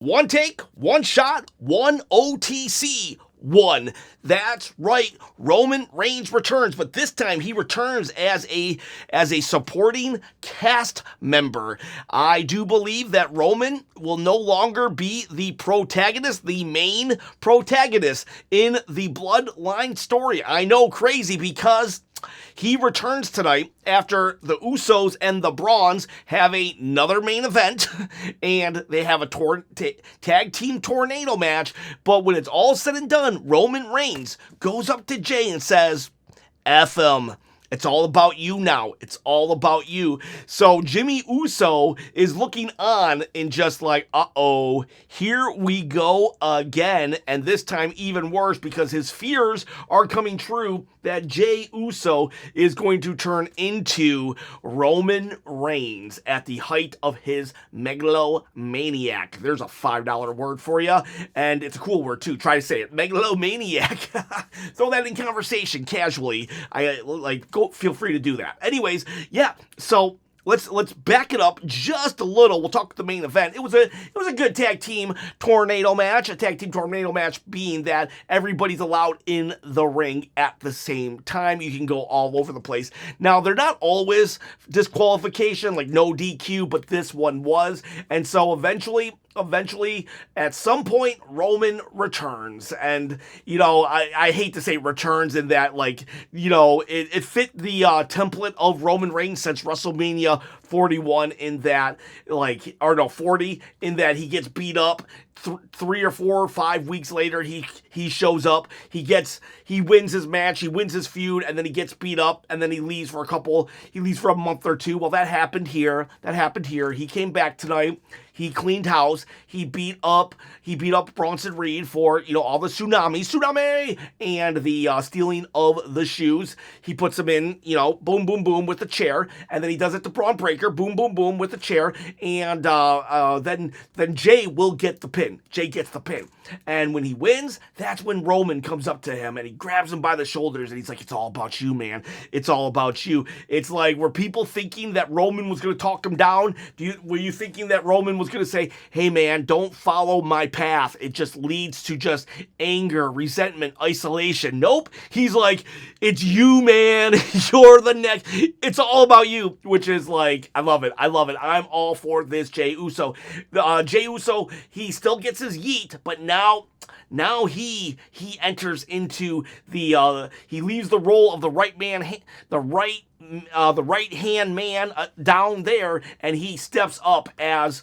One take, one shot, one OTC. One. That's right. Roman Reigns returns, but this time he returns as a supporting cast member. I do believe that Roman will no longer be the protagonist, the main protagonist in the Bloodline story. I know, crazy, because he returns tonight after the Usos and the Brawns have another main event, and they have a tag team tornado match. But when it's all said and done, Roman Reigns goes up to Jey and says, F him. It's all about you now. It's all about you. So Jey Uso is looking on and just like, uh-oh, here we go again. And this time even worse, because his fears are coming true that Jey Uso is going to turn into Roman Reigns at the height of his megalomaniac. There's a $5 word for you, and it's a cool word too. Try to say it. Megalomaniac. Throw that in conversation casually. Feel free to do that. Anyways, yeah, so let's back it up just a little. We'll talk the main event. It was a good tag team tornado match. A tag team tornado match being that everybody's allowed in the ring at the same time. You can go all over the place. Now, they're not always disqualification, like no DQ, but this one was. And so eventually, at some point, Roman returns. And, I hate to say returns in that, it fit the template of Roman Reigns since WrestleMania 41 in that, 40, in that he gets beat up. 3 or 4 or 5 weeks later, he shows up, he wins his match, he wins his feud, and then he gets beat up, and then he leaves for a month or two. Well, that happened here. He came back tonight. He cleaned house. He beat up Bronson Reed for, all the tsunami, and the stealing of the shoes. He puts him in, boom, boom, boom with the chair, and then he does it to Braun Breaker, boom, boom, boom with the chair, and then Jey will get the pin. Jey gets the pin. And when he wins, that's when Roman comes up to him and he grabs him by the shoulders and he's like, it's all about you, man. It's all about you. It's like, were people thinking that Roman was going to talk him down? Were you thinking that Roman was going to say, hey, man, don't follow my path. It just leads to just anger, resentment, isolation. Nope. He's like, it's you, man. You're the next. It's all about you, which is like, I love it. I'm all for this Jey Uso. Jey Uso, he still gets his yeet, but now he enters into the he leaves the role of the right hand man down there, and he steps up as,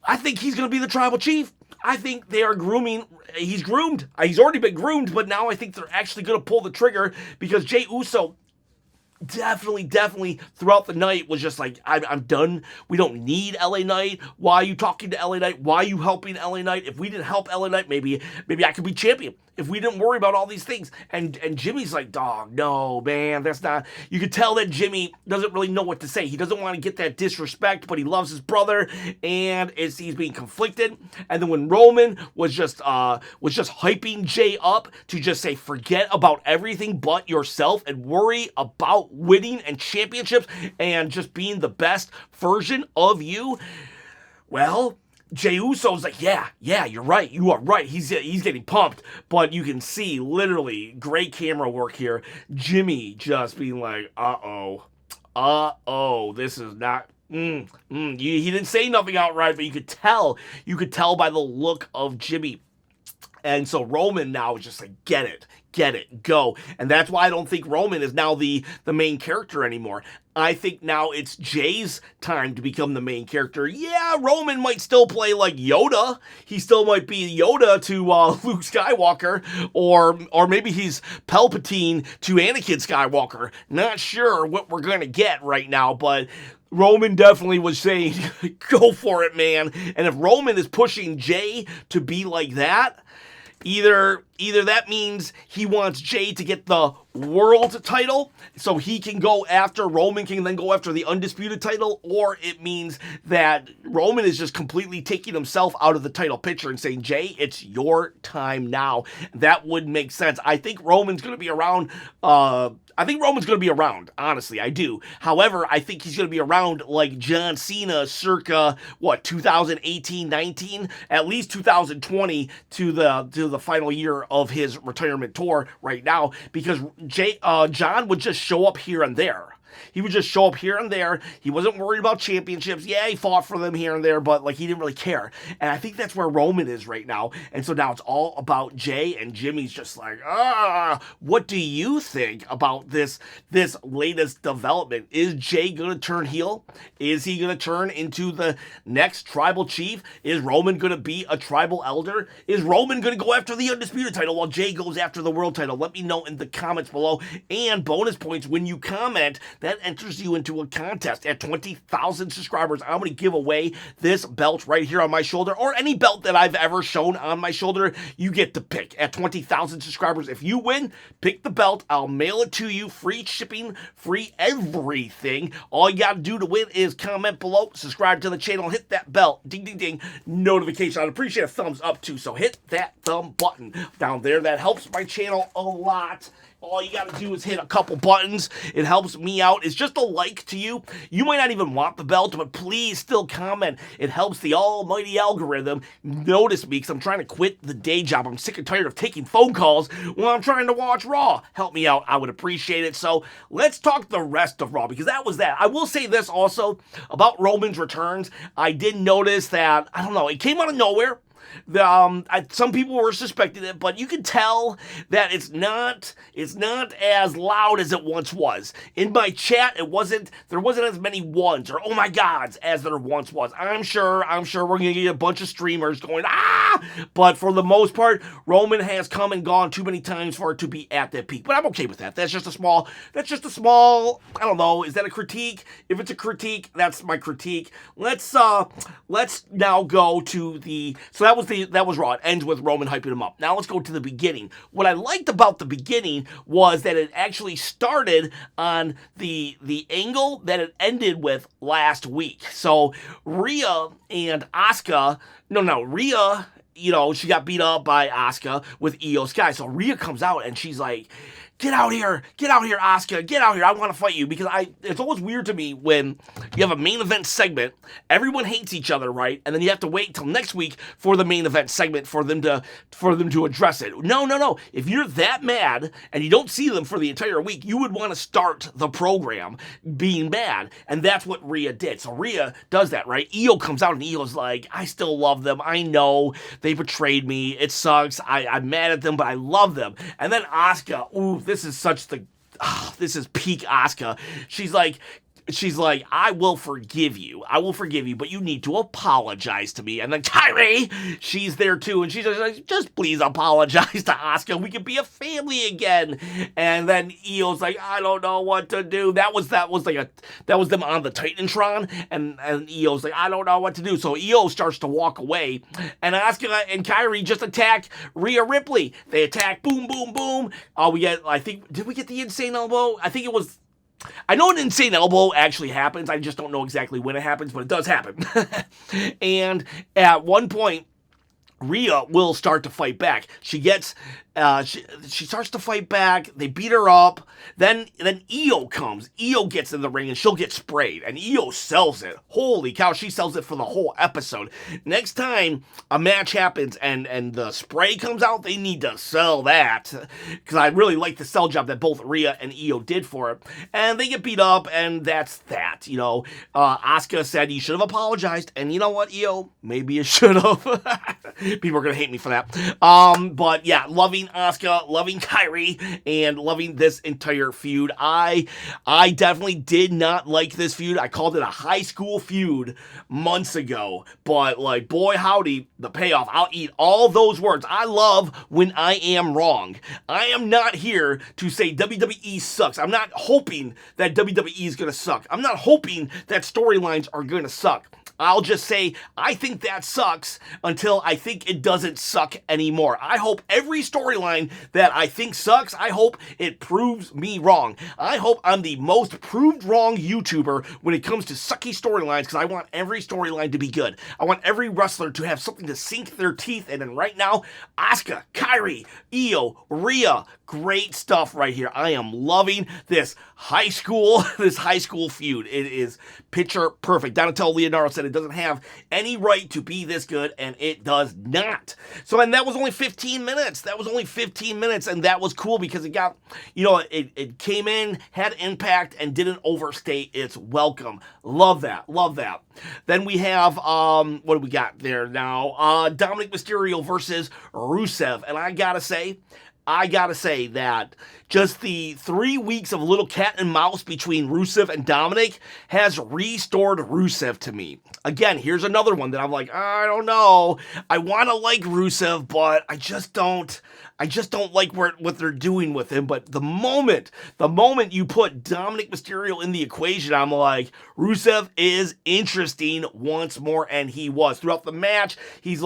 I think he's going to be the tribal chief. I think they are grooming. He's groomed. He's already been groomed, but now I think they're actually going to pull the trigger, because Jey Uso definitely throughout the night was just like, I'm done. We don't need LA Knight. Why are you talking to LA Knight? Why are you helping LA Knight? If we didn't help LA Knight, maybe I could be champion. If we didn't worry about all these things. And Jimmy's like, dog, no, man, that's not. You could tell that Jimmy doesn't really know what to say. He doesn't want to get that disrespect, but he loves his brother, and he's being conflicted. And then when Roman was just hyping Jey up to just say, forget about everything but yourself and worry about winning and championships and just being the best version of you, well, Jey Uso's like, yeah, you're right. You are right. He's getting pumped, but you can see literally great camera work here. Jimmy just being like, uh-oh, this is not. He didn't say nothing outright, but you could tell by the look of Jimmy. And so Roman now is just like, get it, go. And that's why I don't think Roman is now the main character anymore. I think now it's Jey's time to become the main character. Yeah, Roman might still play like Yoda. He still might be Yoda to Luke Skywalker, or maybe he's Palpatine to Anakin Skywalker. Not sure what we're going to get right now, but Roman definitely was saying, go for it, man. And if Roman is pushing Jey to be like that, Either that means he wants Jey to get the world title so he can go after, Roman can then go after the undisputed title, or it means that Roman is just completely taking himself out of the title picture and saying, Jey, it's your time now. That would make sense. I think Roman's going to be around I think Roman's going to be around, honestly, I do. However, I think he's going to be around like John Cena circa, 2018, 19? At least 2020 to the final year of his retirement tour right now, because John would just show up here and there. He would just show up here and there. He wasn't worried about championships. Yeah, he fought for them here and there, but like he didn't really care. And I think that's where Roman is right now. And so now it's all about Jey, and Jimmy's just like, what do you think about this latest development? Is Jey gonna turn heel? Is he gonna turn into the next tribal chief? Is Roman gonna be a tribal elder? Is Roman gonna go after the undisputed title while Jey goes after the world title? Let me know in the comments below. And bonus points when you comment. That enters you into a contest. At 20,000 subscribers, I'm going to give away this belt right here on my shoulder, or any belt that I've ever shown on my shoulder. You get to pick. At 20,000 subscribers, if you win, pick the belt. I'll mail it to you. Free shipping, free everything. All you got to do to win is comment below, subscribe to the channel, hit that bell, ding, ding, ding, notification. I'd appreciate a thumbs up too, so hit that thumb button down there. That helps my channel a lot. All you got to do is hit a couple buttons. It helps me out. It's just a like to you. You might not even want the belt, but please still comment. It helps the almighty algorithm notice me, because I'm trying to quit the day job. I'm sick and tired of taking phone calls while I'm trying to watch Raw. Help me out. I would appreciate it. So let's talk the rest of Raw, because that was that. I will say this also about Roman's returns. I did notice that, I don't know, it came out of nowhere. Some people were suspecting it, but you can tell that it's not as loud as it once was. In my chat, there wasn't as many ones or oh my gods as there once was. I'm sure we're gonna get a bunch of streamers going, but for the most part, Roman has come and gone too many times for it to be at that peak. But I'm okay with that. That's just a small, I don't know, is that a critique? If it's a critique, that's my critique. Let's now go to so that was Raw. It ends with Roman hyping him up. Now let's go to the beginning. What I liked about the beginning was that it actually started on the angle that it ended with last week. So Rhea and Asuka, Rhea, she got beat up by Asuka with Io Sky. So Rhea comes out and she's like, get out here, Asuka, get out here, I want to fight you. Because it's always weird to me when you have a main event segment, everyone hates each other, right? And then you have to wait until next week for the main event segment for them to address it. No. If you're that mad and you don't see them for the entire week, you would want to start the program being mad. And that's what Rhea did. So Rhea does that, right? Io comes out and Io's like, I still love them. I know they betrayed me. It sucks. I'm mad at them, but I love them. And then Asuka, this is peak Asuka. She's like, I will forgive you, but you need to apologize to me. And then Kyrie, she's there too, and she's like, just please apologize to Asuka. We can be a family again. And then Io's like, I don't know what to do. That was them on the Titantron, and Io's like, I don't know what to do. So Io starts to walk away, and Asuka and Kyrie just attack Rhea Ripley. They attack, boom, boom, boom. Did we get the insane elbow? I know an insane elbow actually happens. I just don't know exactly when it happens, but it does happen. And at one point, Rhea will start to fight back. She starts to fight back. They beat her up. Then Io comes. Io gets in the ring and she'll get sprayed. And Io sells it. Holy cow, she sells it for the whole episode. Next time a match happens and the spray comes out, they need to sell that. Because I really like the sell job that both Rhea and Io did for it. And they get beat up, and that's that. Asuka said you should have apologized. And you know what, Io? Maybe you should have. People are going to hate me for that. But yeah, loving Asuka, loving Kyrie, and loving this entire feud. I definitely did not like this feud. I called it a high school feud months ago. But like, boy howdy, the payoff. I'll eat all those words. I love when I am wrong. I am not here to say WWE sucks. I'm not hoping that WWE is going to suck. I'm not hoping that storylines are going to suck. I'll just say, I think that sucks until I think it doesn't suck anymore. I hope every storyline that I think sucks, I hope it proves me wrong. I hope I'm the most proved wrong YouTuber when it comes to sucky storylines, because I want every storyline to be good. I want every wrestler to have something to sink their teeth in, and right now, Asuka, Kairi, Io, Rhea, great stuff right here. I am loving this high school feud. It is picture perfect. Donatello Leonardo said it doesn't have any right to be this good, and it does not. So, and that was only 15 minutes. That was only 15 minutes, and that was cool because it got, it came in, had impact, and didn't overstay its welcome. Love that. Love that. Then we have, what do we got there now? Dominic Mysterio versus Rusev, and I gotta say that just the 3 weeks of little cat and mouse between Rusev and Dominic has restored Rusev to me. Again, here's another one that I'm like, I don't know. I want to like Rusev, but I just don't like what they're doing with him. But the moment you put Dominic Mysterio in the equation, I'm like, Rusev is interesting once more, and he was. Throughout the match, he's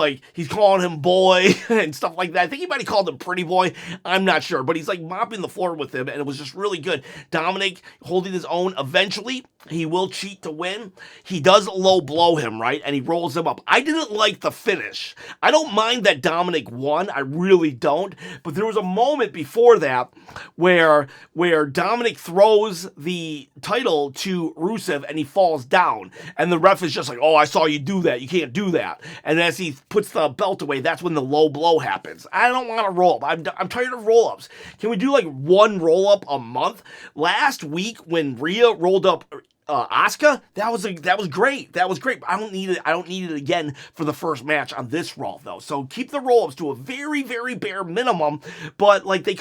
calling him boy and stuff like that. I think he might have called him pretty boy. I'm not sure, but he's like mopping the floor with him, and it was just really good. Dominic holding his own. Eventually, he will cheat to win. He does low blow him, right? And he rolls him up. I didn't like the finish. I don't mind that Dominic won. I really don't. But there was a moment before that where Dominic throws the title to Rusev and he falls down. And the ref is just like, oh, I saw you do that. You can't do that. And as he puts the belt away, that's when the low blow happens. I don't want to roll up. I'm tired of roll-ups. Can we do like one roll-up a month? Last week when Rhea rolled up Asuka, that was great. That was great. I don't need it again for the first match on this Raw though. So keep the roll-ups to a very, very bare minimum. But like they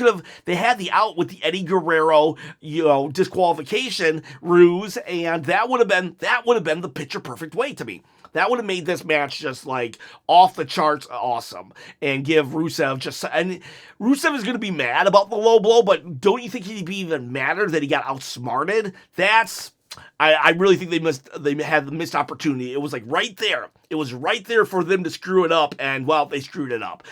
had the out with the Eddie Guerrero, disqualification ruse, and that would have been the picture perfect way to me. That would have made this match just like off the charts awesome and give Rusev and Rusev is going to be mad about the low blow, but don't you think he'd be even madder that he got outsmarted? I really think they had the missed opportunity. It was like right there. It was right there for them to screw it up, and well, they screwed it up.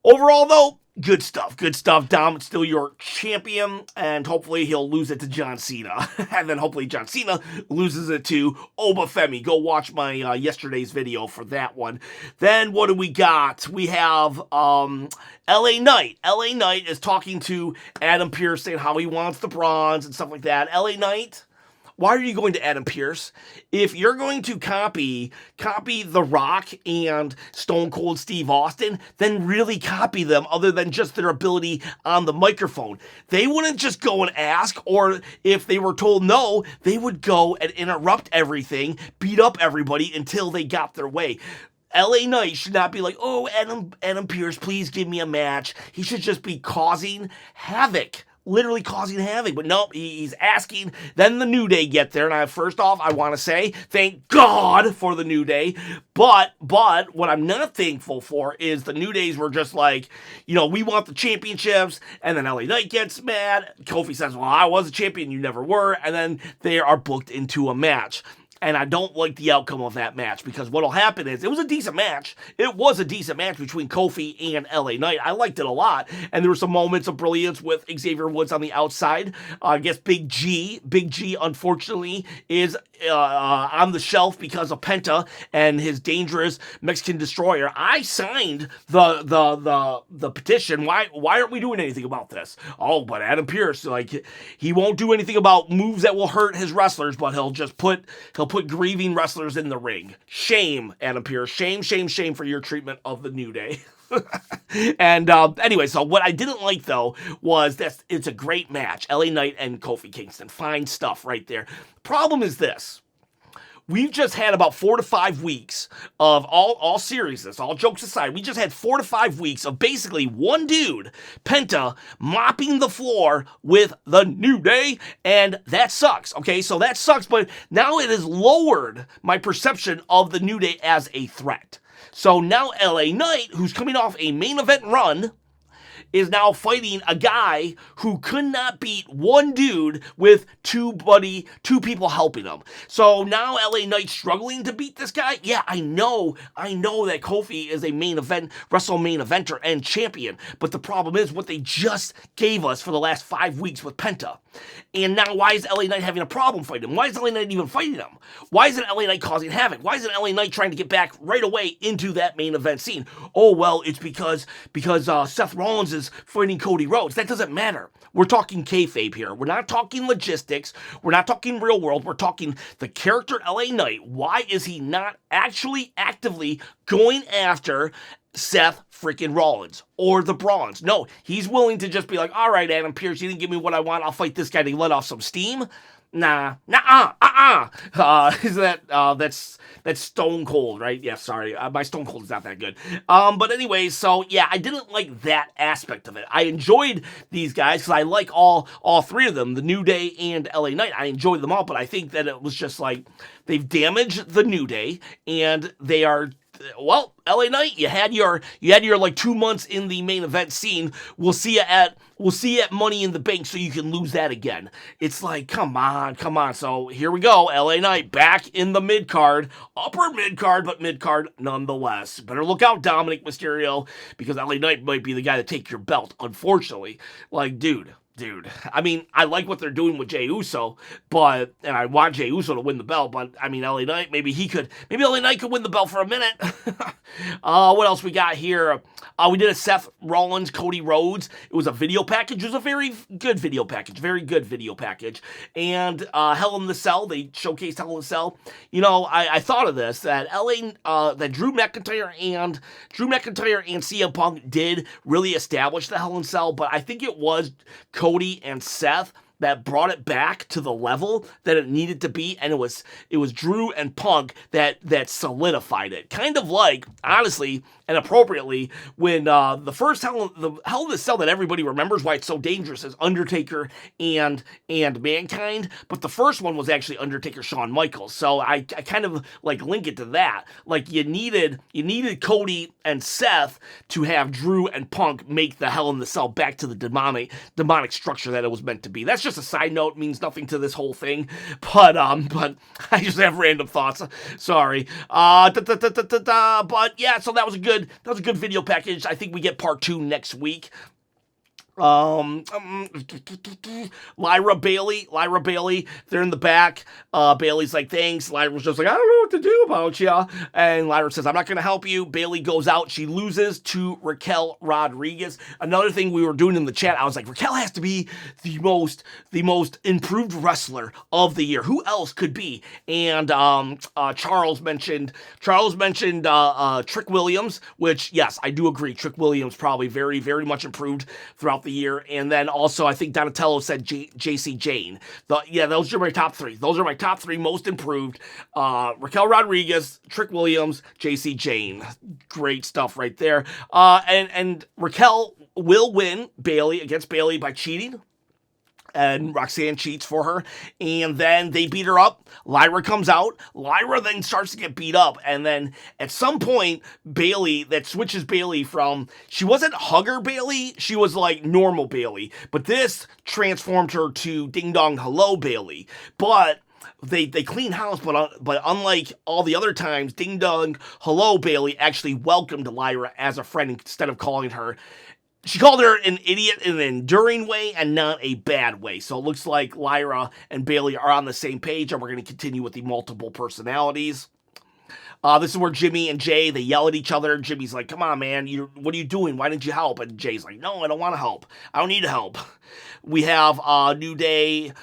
Overall, though, good stuff. Good stuff. Dom's still your champion, and hopefully he'll lose it to John Cena. And then hopefully John Cena loses it to Obafemi. Go watch my yesterday's video for that one. Then what do we got? We have LA Knight. LA Knight is talking to Adam Pearce saying how he wants the bronze and stuff like that. LA Knight, why are you going to Adam Pearce? If you're going to copy The Rock and Stone Cold Steve Austin, then really copy them other than just their ability on the microphone. They wouldn't just go and ask, or if they were told no, they would go and interrupt everything, beat up everybody until they got their way. LA Knight should not be like, oh, Adam Pearce, please give me a match. He should just be causing havoc. Literally causing havoc, but nope, he's asking. Then the New Day get there, and first off, I want to say thank God for the New Day, but what I'm not thankful for is the New Days were just like, we want the championships, and then LA Knight gets mad. Kofi says, well, I was a champion, you never were, and then they are booked into a match. And I don't like the outcome of that match because what'll happen is it was a decent match. It was a decent match between Kofi and LA Knight. I liked it a lot. And there were some moments of brilliance with Xavier Woods on the outside. I guess Big G, unfortunately, is on the shelf because of Penta and his dangerous Mexican destroyer. I signed the petition. Why aren't we doing anything about this? Oh, but Adam Pearce, he won't do anything about moves that will hurt his wrestlers, but he'll put grieving wrestlers in the ring. Shame, Adam Pearce. Shame for your treatment of the New Day. And anyway, so what I didn't like, though, was that it's a great match. LA Knight and Kofi Kingston. Fine stuff right there. Problem is this. We've just had about 4 to 5 weeks of all seriousness, all jokes aside, we just had 4 to 5 weeks of basically one dude, Penta, mopping the floor with the New Day, and that sucks, okay? So that sucks, but now it has lowered my perception of the New Day as a threat. So now LA Knight, who's coming off a main event run, is now fighting a guy who could not beat one dude with two people helping him. So now LA Knight's struggling to beat this guy. Yeah, I know that Kofi is a Wrestle main eventer and champion, but the problem is what they just gave us for the last 5 weeks with Penta. And now why is LA Knight having a problem fighting him? Why is LA Knight even fighting him? Why isn't LA Knight causing havoc? Why isn't LA Knight trying to get back right away into that main event scene? Oh, well, it's because Seth Rollins is fighting Cody Rhodes. That doesn't matter. We're talking kayfabe here. We're not talking logistics. We're not talking real world. We're talking the character LA Knight. Why is he not actually actively going after Seth freaking Rollins or the Brawns? No, he's willing to just be like, all right, Adam Pearce, you didn't give me what I want. I'll fight this guy to let off some steam. That's Stone Cold, right? Yeah, sorry, my Stone Cold is not that good. But anyway, so yeah, I didn't like that aspect of it. I enjoyed these guys because I like all three of them, the New Day and LA Knight. I enjoyed them all, but I think that it was just like they've damaged the New Day, and they are. Well, LA Knight, you had your like 2 months in the main event scene. We'll see you at Money in the Bank, so you can lose that again. It's like, come on. So here we go, LA Knight back in the mid card, upper mid card, but mid card nonetheless. Better look out, Dominic Mysterio, because LA Knight might be the guy to take your belt. Unfortunately, like, dude. I mean, I like what they're doing with Jey Uso, and I want Jey Uso to win the belt, but I mean, LA Knight, maybe LA Knight could win the belt for a minute. What else we got here? We did a Seth Rollins, Cody Rhodes. It was a video package. It was a very good video package. And Hell in the Cell, they showcased Hell in the Cell. You know, I thought of this, that that Drew McIntyre and CM Punk did really establish the Hell in the Cell, but I think it was Cody and Seth that brought it back to the level that it needed to be, and it was Drew and Punk that solidified it. Kind of like, honestly and appropriately, when the first Hell in the Cell that everybody remembers why it's so dangerous is Undertaker and Mankind, but the first one was actually Undertaker Shawn Michaels. So I kind of like link it to that. Like you needed Cody and Seth to have Drew and Punk make the Hell in the Cell back to the demonic structure that it was meant to be. That's just a side note, means nothing to this whole thing, but I just have random thoughts. Sorry. But yeah, so that was a good video package. I think we get part 2 next week. Lyra Bailey, they're in the back. Bailey's like, thanks. Lyra's just like, I don't know what to do about ya. And Lyra says, I'm not going to help you. Bailey goes out. She loses to Raquel Rodriguez. Another thing we were doing in the chat, I was like, Raquel has to be the most improved wrestler of the year. Who else could be? And Charles mentioned Trick Williams, which, yes, I do agree. Trick Williams probably very, very much improved throughout the year. And then also, I think Donatello said JC Jane. Those are my top 3. Those are my top 3 most improved. Raquel Rodriguez, Trick Williams, JC Jane. Great stuff right there. And Raquel will win against Bailey by cheating. And Roxanne cheats for her, and then they beat her up. Lyra comes out. Lyra then starts to get beat up, and then at some point, Bailey, that switches Bailey from, she wasn't Hugger Bailey, she was like normal Bailey, but this transformed her to Ding Dong Hello Bailey. But they clean house, but unlike all the other times, Ding Dong Hello Bailey actually welcomed Lyra as a friend instead of calling her. She called her an idiot in an enduring way and not a bad way. So it looks like Lyra and Bailey are on the same page, and we're going to continue with the multiple personalities. This is where Jimmy and Jay, they yell at each other. Jimmy's like, come on, man, what are you doing? Why didn't you help? And Jay's like, no, I don't want to help. I don't need help. We have New Day. You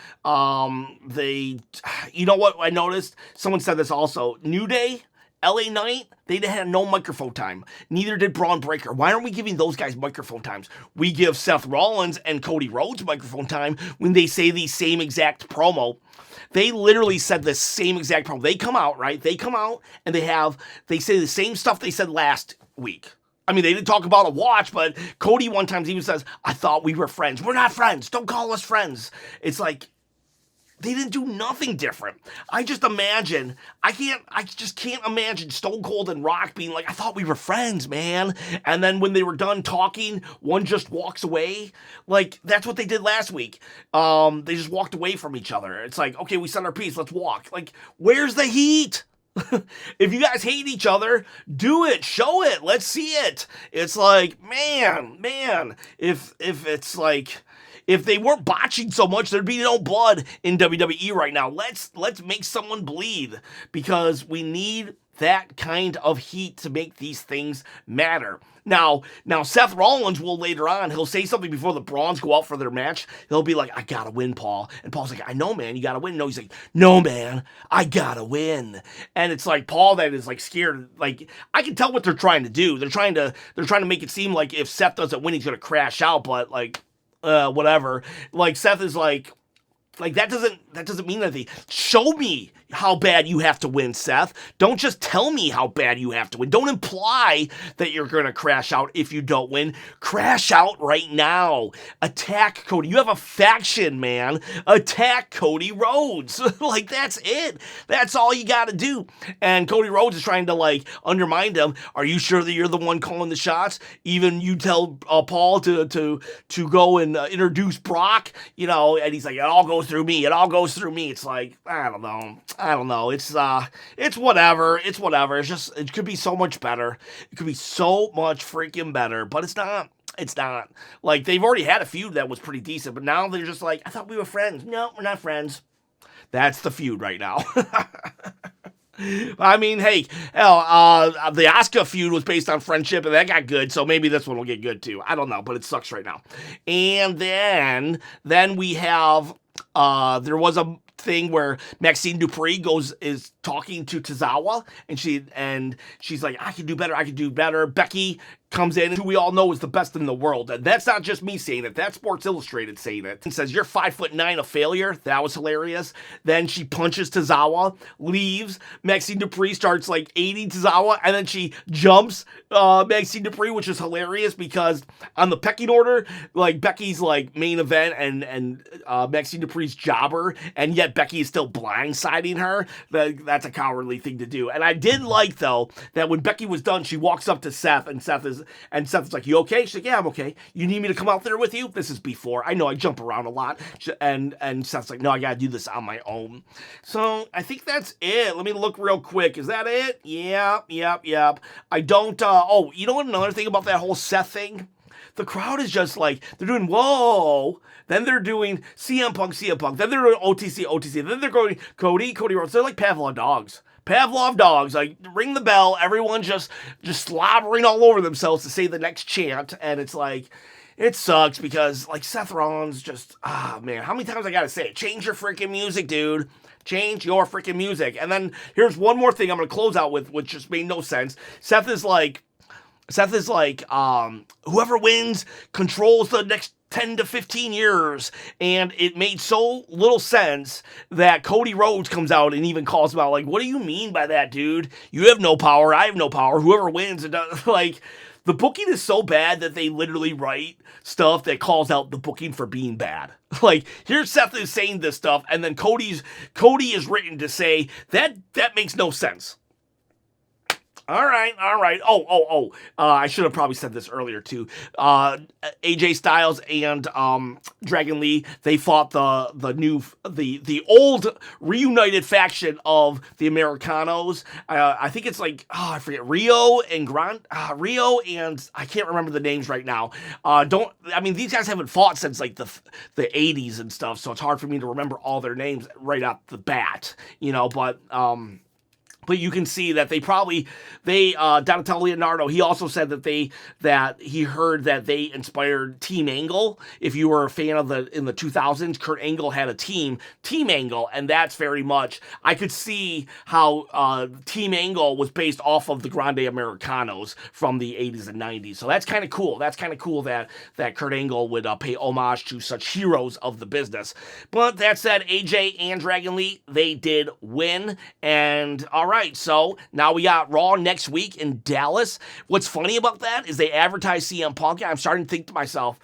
know what I noticed? Someone said this also. New Day, LA Knight, they had no microphone time. Neither did Braun Breaker. Why aren't we giving those guys microphone times? We give Seth Rollins and Cody Rhodes microphone time when they say the same exact promo. They literally said the same exact promo. They come out, right? They come out and they say the same stuff they said last week. I mean, they didn't talk about a watch, but Cody one time even says, I thought we were friends. We're not friends. Don't call us friends. It's like, They didn't do nothing different. I just can't imagine Stone Cold and Rock being like, I thought we were friends, man. And then when they were done talking, one just walks away. Like, that's what they did last week. They just walked away from each other. It's like, okay, we said our piece, let's walk. Like, where's the heat? If you guys hate each other, do it, show it, let's see it. It's like, man, if it's like, if they weren't botching so much, there'd be no blood in WWE right now. Let's make someone bleed, because we need that kind of heat to make these things matter. Now Seth Rollins will later on, he'll say something before the Brawns go out for their match. He'll be like, I gotta win, Paul. And Paul's like, I know, man, you gotta win. No, he's like, no, man, I gotta win. And it's like Paul that is like scared. Like, I can tell what they're trying to do. They're trying to make it seem like if Seth doesn't win, he's gonna crash out, but like, whatever. Like, Seth is like that doesn't mean anything. Show me how bad you have to win, Seth. Don't just tell me how bad you have to win. Don't imply that you're going to crash out if you don't win. Crash out right now. Attack Cody. You have a faction, man. Attack Cody Rhodes. Like, that's it. That's all you got to do. And Cody Rhodes is trying to, like, undermine them. Are you sure that you're the one calling the shots? Even you tell Paul to go and introduce Brock, you know, and he's like, it all goes through me. It all goes through me. It's like, I don't know. It's whatever. It's whatever. It's just, it could be so much better. It could be so much freaking better, but it's not. It's not. Like, they've already had a feud that was pretty decent, but now they're just like, I thought we were friends. No, we're not friends. That's the feud right now. I mean, hey, hell, the Asuka feud was based on friendship, and that got good, so maybe this one will get good too. I don't know, but it sucks right now. And then we have, there was a thing where Maxine Dupree is talking to Tozawa, and she's like, I can do better. Becky comes in, who we all know is the best in the world. And that's not just me saying it, that's Sports Illustrated saying it. And says, you're 5'9", a failure. That was hilarious. Then she punches Tozawa, leaves. Maxine Dupree starts like aiding Tozawa, and then she jumps Maxine Dupree, which is hilarious because on the pecking order, like, Becky's like main event and Maxine Dupree's jobber, and yet Becky is still blindsiding her. That's a cowardly thing to do. And I did like, though, that when Becky was done, she walks up to Seth, and Seth's like, you okay? She's like, yeah, I'm okay. You need me to come out there with you? This is before. I know I jump around a lot. And Seth's like, no, I gotta do this on my own. So I think that's it. Let me look real quick. Is that it? Yep. I don't, you know what, another thing about that whole Seth thing? The crowd is just like, they're doing, whoa. Then they're doing CM Punk. Then they're doing OTC. Then they're going Cody Rhodes. They're like Pavlov dogs. Like, ring the bell. Everyone's just slobbering all over themselves to say the next chant. And it's like, it sucks because, like, Seth Rollins just, man, how many times I gotta say it? Change your freaking music, dude. Change your freaking music. And then here's one more thing I'm gonna close out with, which just made no sense. Seth is like, whoever wins controls the next 10 to 15 years, and it made so little sense that Cody Rhodes comes out and even calls him out, like, what do you mean by that, dude? You have no power, I have no power, whoever wins, it does. Like, the booking is so bad that they literally write stuff that calls out the booking for being bad. Like, here Seth is saying this stuff, and then Cody is written to say, that makes no sense. All right. I should have probably said this earlier too. AJ Styles and Dragon Lee, they fought the old reunited faction of the Americanos. I think it's like, I forget, Rio and I can't remember the names right now. These guys haven't fought since like the 80s and stuff, so it's hard for me to remember all their names right off the bat, you know, but you can see that Donatello Leonardo, he also said that he heard that they inspired Team Angle. If you were a fan of in the 2000s, Kurt Angle had a Team Angle, and that's very much, I could see how Team Angle was based off of the Grande Americanos from the 80s and 90s. So that's kind of cool. That's kind of cool that Kurt Angle would pay homage to such heroes of the business. But that said, AJ and Dragon Lee, they did win, and all right. So now we got Raw next week in Dallas. What's funny about that is they advertise CM Punk. I'm starting to think to myself,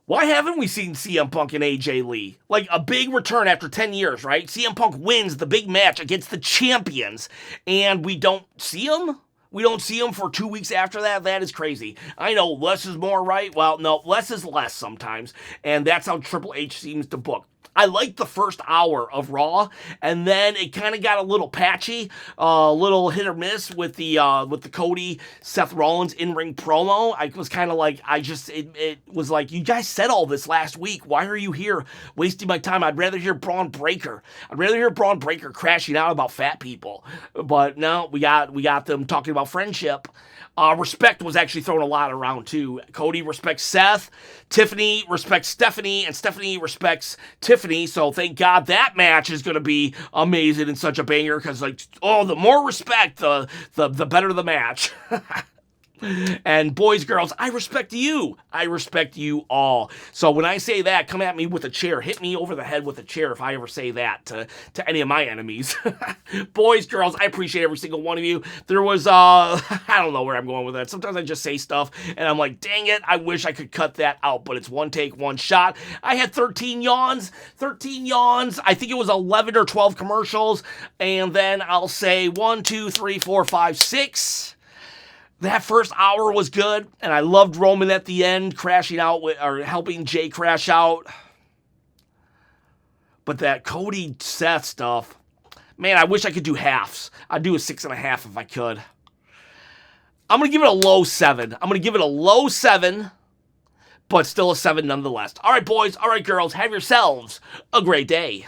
Why haven't we seen CM Punk and AJ Lee? Like a big return after 10 years, right? CM Punk wins the big match against the champions, and we don't see him? We don't see him for 2 weeks after that? That is crazy. I know less is more, right? Well, no, less is less sometimes, and that's how Triple H seems to book. I liked the first hour of Raw, and then it kind of got a little patchy, a little hit or miss with the Cody Seth Rollins in-ring promo. I was kind of like, it was like, you guys said all this last week. Why are you here wasting my time? I'd rather hear Braun Breaker. I'd rather hear Braun Breaker crashing out about fat people. But no, we got them talking about friendship. Respect was actually thrown a lot around too. Cody respects Seth, Tiffany respects Stephanie, and Stephanie respects Tiffany. So thank God that match is going to be amazing and such a banger because, like, oh, the more respect, the better the match. And boys, girls, I respect you. I respect you all. So when I say that, come at me with a chair. Hit me over the head with a chair if I ever say that to any of my enemies. Boys, girls, I appreciate every single one of you. There was, I don't know where I'm going with that. Sometimes I just say stuff, and I'm like, dang it, I wish I could cut that out, but it's one take, one shot. I had 13 yawns. 13 yawns. I think it was 11 or 12 commercials, and then I'll say 1, 2, 3, 4, 5, 6. That first hour was good, and I loved Roman at the end, crashing out or helping Jey crash out. But that Cody Seth stuff, man, I wish I could do halves. I'd do a 6.5 if I could. I'm gonna give it a low 7. I'm gonna give it a low 7, but still a 7 nonetheless. All right, boys. All right, girls. Have yourselves a great day.